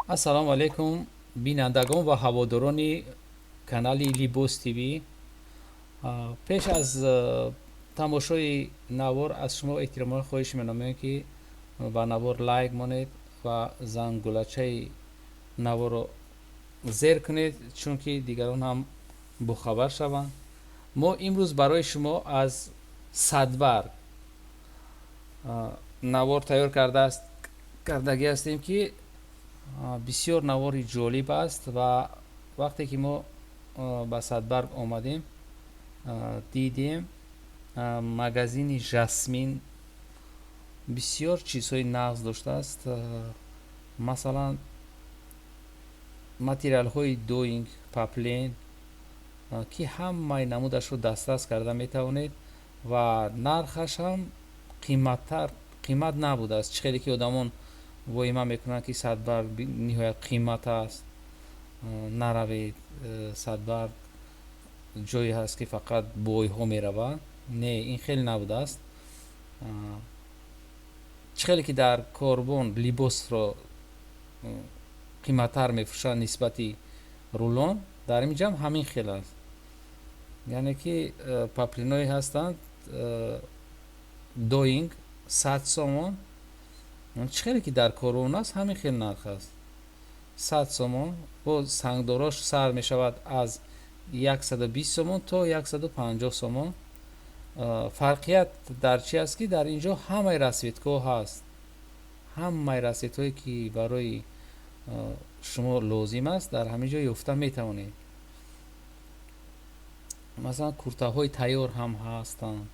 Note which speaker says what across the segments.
Speaker 1: ассалому алайкум бинандагон ва ҳаводорони канали Libos TV. пеш аз тамошои навор аз шумо эҳтиромона хоҳиш менамоям ки ба навор лайк монед ва зангулачаи наворро зер кунед, чунки дигарон ҳам бохабар шаванд. мо имрӯз барои шумо аз садбарг навор тайёр кардагӣ ҳастем ки бисёр навори ҷолиб аст ва вақте ки мо ба садбарг омадем дидем магазини жасмин бисёр чизҳои нағз доштааст. Масалан материалҳои доинг, паплен ки ҳамаи намудашро дастрас карда метавонед ва нархаш ҳам қимат набудааст. Чӣ хеле ки одамон воима мекунанд ки садбарг ниҳоят қимат аст, наравед, садбарг ҷое ҳаст ки фақат бойҳо мераванд. Не, ин хеле набудааст. чӣ хеле ки дар корбон либосро қиматтар мефурӯшанд нисбати рулон, дар ин ҷам ҳамин хел аст. яъне ки паплинои ҳастанд доинг 100 сомон, чӣ хеле ки дар корбон аст ҳамин хел нарх аст. 100 сомон боз сангдорош сар мешавад аз 120 сомон то 150 сомон. фарқият дар чи аст ки дар инҷо ҳамаи расветгоҳ ҳаст. ҳамаи расветҳое ки барои шумо лозим аст дар ҳамин ҷо ёфта метавонед. масалан куртаҳои тайёр ҳам ҳастанд.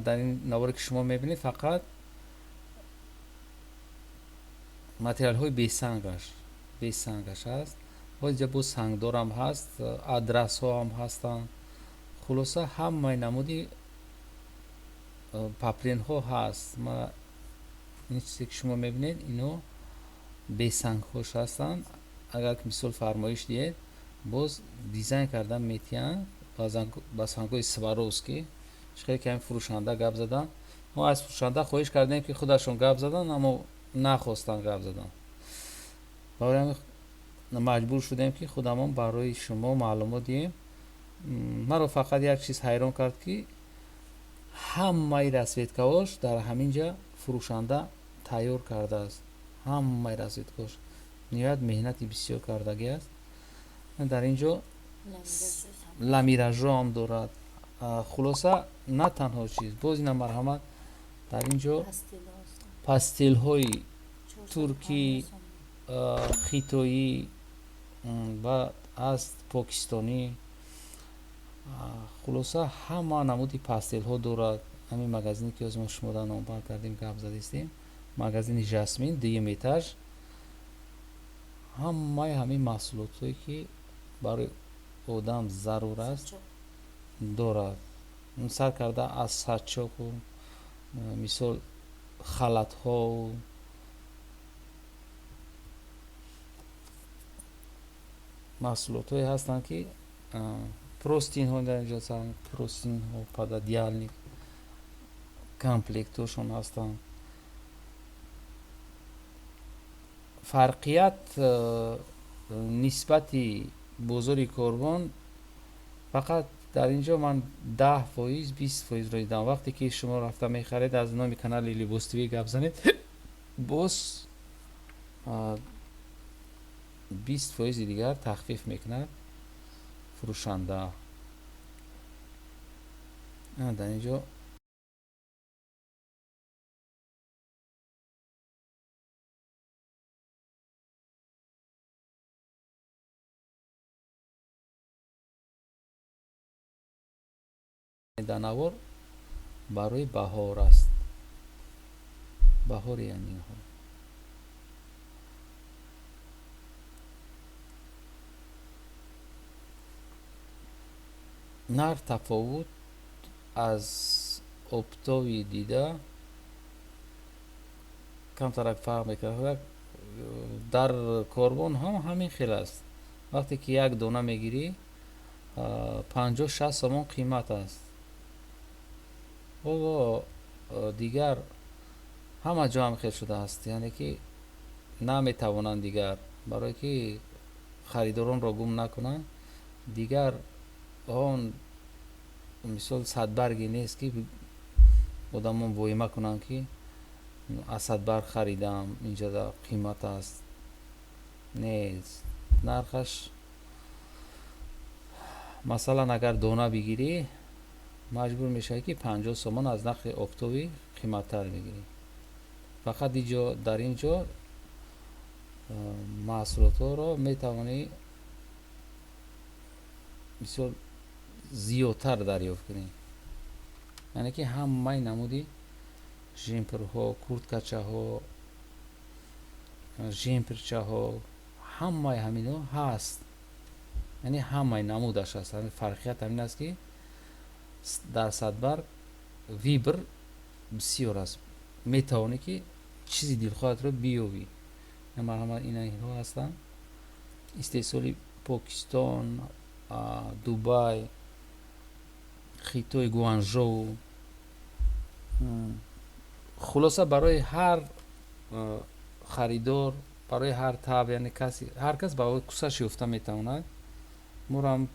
Speaker 1: дар ин наворе ки шумо мебинед фақат материалҳои бесангаш ҳаст. ҳоиҷа боз сангдорам ҳаст, адрасҳо ҳам ҳастанд. хулоса ҳамаи намуди папленҳо ҳаст. ин чизе ки шумо мебинед ино бесангҳош ҳастанд. агар мисол фармоиш диҳед боз дизайн карда метиҳанд ба сангҳои сваровски. чӣ хеле ки ҳамин фурӯшанда гап задан, мо аз фурӯшанда хоҳиш кардем ки худашон гап задан, аммо нахостанд гап задан. барои ҳамин маҷбур шудем ки худамон барои шумо маълумот диҳем. маро фақат як чиз ҳайрон кард ки ҳамаи расветкаҳош дар ҳамин ҷа фурӯшанда тайёр кардааст. ҳамаи расветкаҳош ниҳоят меҳнати бисёр кардагӣ аст. дар ин ҷо ламиражҳо ҳам дорад. хулоса на танҳо чиз, боз ина марҳамат, дар ин ҷо пастелҳои туркӣ, хитоӣ ва аст покистонӣ. хулоса ҳама намуди пастелҳо дорад. ҳамин магазине ки озмо шумода номбар кардем, гап задистем, магазини жасмин дуюм этаж. ҳамаи ҳамин маҳсулотҳое ки барои одам зарур аст дорад. сар карда аз сачоку мисол халатҳо, маҳсулотҳое ҳастанд ки простинҳо дар инҷо ҳастанд, простинҳо, пододеялник, комплектҳошон ҳастанд. фарқият нисбати бозори корбон фақат дар инҷо ман 10%, 20%ро дидам. вақте ки шумо рафта мехаред аз номи канали Libos TV гап занед, боз 20% дигар тахфиф мекунад фурӯшанда. дар инҷо данавор барои баҳор аст. баҳори янинҳо нарх тафовут аз оптови дида камтарак фарқ мекунад. дар корбон ҳам ҳамин хел аст. вақте ки як дона мегирӣ 50-60 сомон қимат аст. дигар همه جا هم خیلی شده است، یعنی که نمیتوانند دیگر، برای که خریداران را گم نکنند دیگر. آن مثال صدبرگی نیست که آدمان وایمه کنند که از صدبرگ خریدم اینجا در قیمت است. نیست، نرخش مثلا اگر دانه بگیری مجبور میشه که 50 سومن از نرخ اکتبر قیمتتر بگیری. فقط اینجا در اینجا محصولات ها را میتوانی بسیار زیادتر دریافت کنی. یعنی که همه نمودی ژیمپر ها، کورتکچه ها، ژیمپرچه ها، همه همین ها هست. یعنی همه نمودش هست. فرقیت همین است که در صدبرگ ویبر بسیار است، میتوانی که چیزی دلخواهت رو بیابی. همه اینها هستن. استیصالی پاکستان، دوبای، خیتوی گوانژو. خلاصه برای هر خریدار، برای هر تاب، یعنی کسی، هر کس با کوسش یافته میتواند. مورم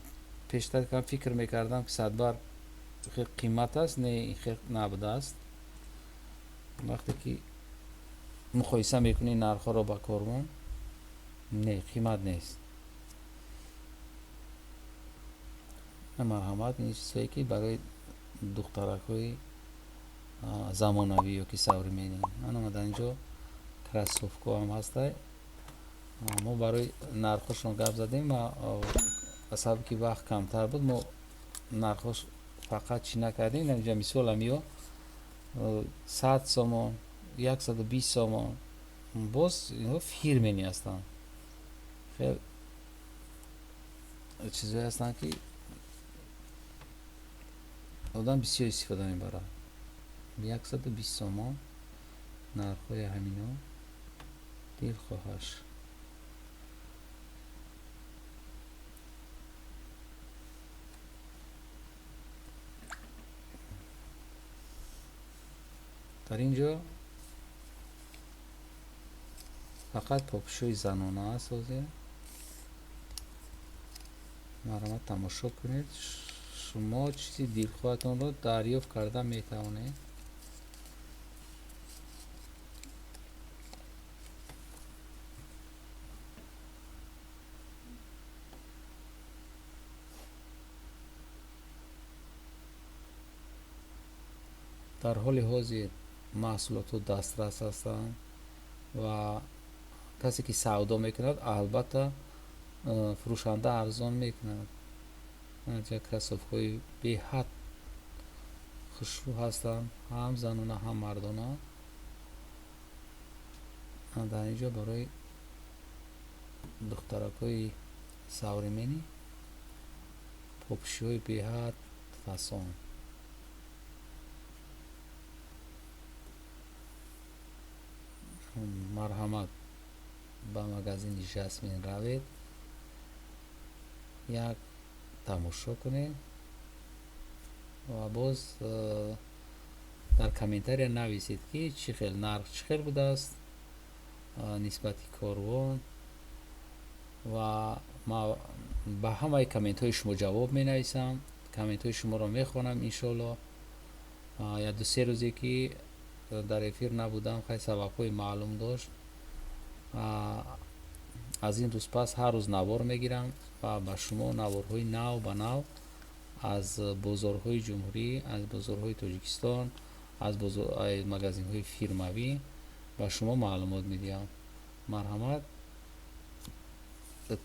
Speaker 1: پیشتر کم فکر میکردم که صدبرگ خیلی قیمت است، نه خیلی نبوده است. وقتی که مقایسه میکنی نرخ را با کاربن، نه قیمت نیست. مرحمت این چیزایی که برای دخترک های زمانوی یا که سوری میدین. من در اینجا کراسوفکو هم هسته. ما برای نرخشون گپ زدیم و حسابی که وقت کمتر بود ما نرخش فقط چی نکردیم. اینجا مثال همیو 100 سومن، 120 سومن، باز اینها فیرمنی هستن. خیلی چیزایی هستن که آدم بسیار استفاده میبره. 120 سومن نرخ‌های همینا دل خواهش. در اینجا فقط پاپشوی زنانه است. مرحمت تماشا کنید. شما چیزی دلخواهتان رو دریافت کرده میتوانید. در حال حاضر محصولات دسترس هستند و کسی که سودا میکند البته فروشنده ارزان میکند. اینجا کسافت های به حد خوشبو هستند، هم زنانه هم مردانه. در اینجا برای دخترک های سوریمنی پاپشی های به حد فسان. مرحمت با مگزین جسمین روید، یک تماشا کنید و باز در کامنتاری نویسید که چی خیلی نرخ چی خیلی بوده است نسبتی کاروان. و ما به همه کامنت های شما جواب می نویسم. کامنت های شما را می خوانم انشالله. یا 2-3 روزی که در افیر نبودم خیلی سبب های معلوم داشت. از این روز پس هر روز نوار میگیرم و به شما نوارهای نو به نو از بازارهای جمهوری، از بازارهای تاجیکستان، از مگزین های فیرموی به شما معلومات میدیم. مرحمت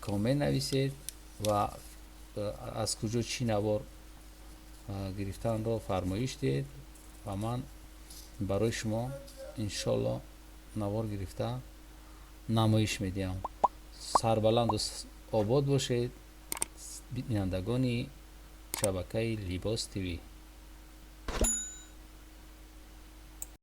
Speaker 1: کامنت نویسید و از کجا چی نوار گرفتن را فرمایش دید و من برای شما انشالله نوار گرفته نمایش میدیم. سربلند و آباد باشید بینندگانی شبکه لباس تیوی.